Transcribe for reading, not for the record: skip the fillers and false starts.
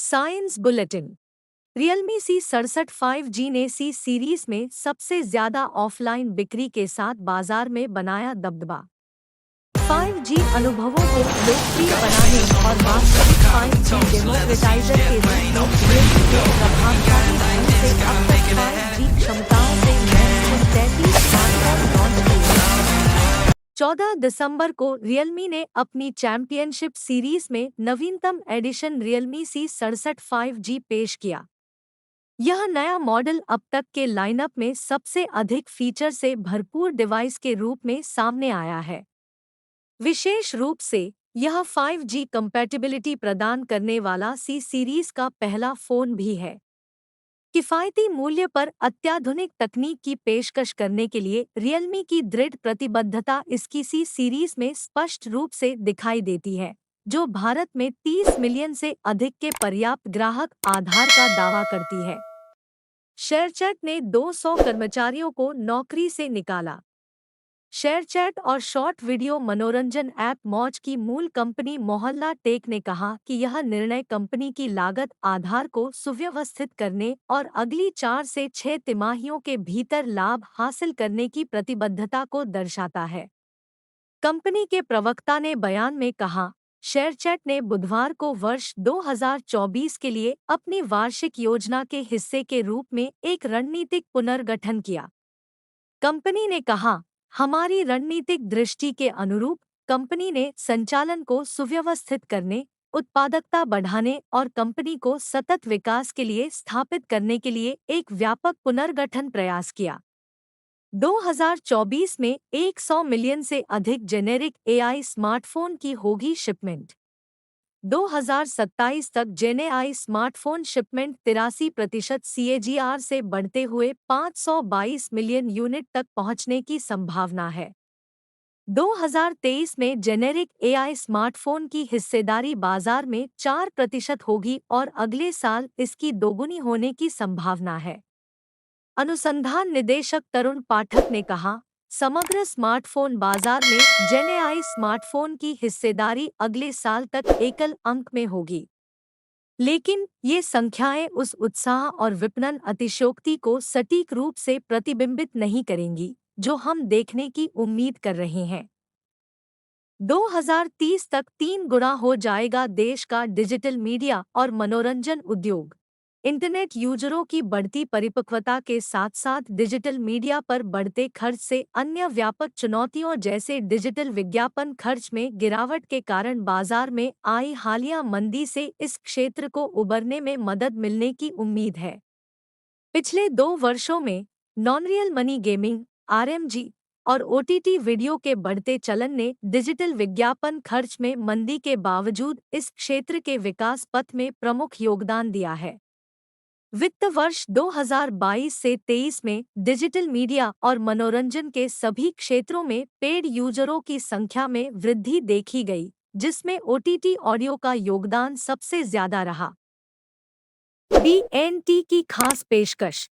Science bulletin. Realme C67 5G ने सी series में सबसे ज्यादा ऑफलाइन बिक्री के साथ बाजार में बनाया दबदबा। 5G अनुभवों को लोकप्रिय बनाने और वास्तविक 5G डेमोक्रेटाइजर के रूप में Realme ने प्रभावशाली ढंग से अब तक 5G क्षमताओं से महत्वपूर्ण 33 स्मार्टफोन लॉन्च किए हैं। 14 दिसंबर को Realme ने अपनी चैंपियनशिप सीरीज में नवीनतम एडिशन Realme C67 5G पेश किया। यह नया मॉडल अब तक के लाइनअप में सबसे अधिक फीचर से भरपूर डिवाइस के रूप में सामने आया है। विशेष रूप से यह 5G कंपैटिबिलिटी प्रदान करने वाला सी सीरीज का पहला फोन भी है। किफायती मूल्य पर अत्याधुनिक तकनीक की पेशकश करने के लिए Realme की दृढ़ प्रतिबद्धता इसकी सी सीरीज में स्पष्ट रूप से दिखाई देती है, जो भारत में 30 मिलियन से अधिक के पर्याप्त ग्राहक आधार का दावा करती है। शेयरचैट ने 200 कर्मचारियों को नौकरी से निकाला। शेयरचैट और शॉर्ट वीडियो मनोरंजन ऐप मौज की मूल कंपनी मोहल्ला टेक ने कहा कि यह निर्णय कंपनी की लागत आधार को सुव्यवस्थित करने और अगली 4 से 6 तिमाहियों के भीतर लाभ हासिल करने की प्रतिबद्धता को दर्शाता है। कंपनी के प्रवक्ता ने बयान में कहा, शेयरचैट ने बुधवार को वर्ष 2024 के लिए अपनी वार्षिक योजना के हिस्से के रूप में एक रणनीतिक पुनर्गठन किया। कंपनी ने कहा, हमारी रणनीतिक दृष्टि के अनुरूप कंपनी ने संचालन को सुव्यवस्थित करने, उत्पादकता बढ़ाने और कंपनी को सतत विकास के लिए स्थापित करने के लिए एक व्यापक पुनर्गठन प्रयास किया। 2024 में 100 मिलियन से अधिक जेनेरिक AI स्मार्टफोन की होगी शिपमेंट। 2027 तक जेनएआई स्मार्टफोन शिपमेंट 83% CAGR से बढ़ते हुए 522 मिलियन यूनिट तक पहुंचने की संभावना है। 2023 में जेनेरिक AI स्मार्टफोन की हिस्सेदारी बाजार में 4% होगी और अगले साल इसकी दोगुनी होने की संभावना है। अनुसंधान निदेशक तरुण पाठक ने कहा, समग्र स्मार्टफोन बाजार में जेनएआई स्मार्टफोन की हिस्सेदारी अगले साल तक एकल अंक में होगी। लेकिन ये संख्याएं उस उत्साह और विपणन अतिशयोक्ति को सटीक रूप से प्रतिबिंबित नहीं करेंगी जो हम देखने की उम्मीद कर रहे हैं। 2030 तक 3 गुना हो जाएगा देश का डिजिटल मीडिया और मनोरंजन उद्योग। इंटरनेट यूजरों की बढ़ती परिपक्वता के साथ साथ डिजिटल मीडिया पर बढ़ते खर्च से अन्य व्यापक चुनौतियों जैसे डिजिटल विज्ञापन खर्च में गिरावट के कारण बाजार में आई हालिया मंदी से इस क्षेत्र को उबरने में मदद मिलने की उम्मीद है। पिछले 2 वर्षों में नॉन-रियल मनी गेमिंग RMG और OTT वीडियो के बढ़ते चलन ने डिजिटल विज्ञापन खर्च में मंदी के बावजूद इस क्षेत्र के विकास पथ में प्रमुख योगदान दिया है। वित्त वर्ष 2022 से 23 में डिजिटल मीडिया और मनोरंजन के सभी क्षेत्रों में पेड यूजरों की संख्या में वृद्धि देखी गई, जिसमें OTT ऑडियो का योगदान सबसे ज्यादा रहा। BNT की खास पेशकश।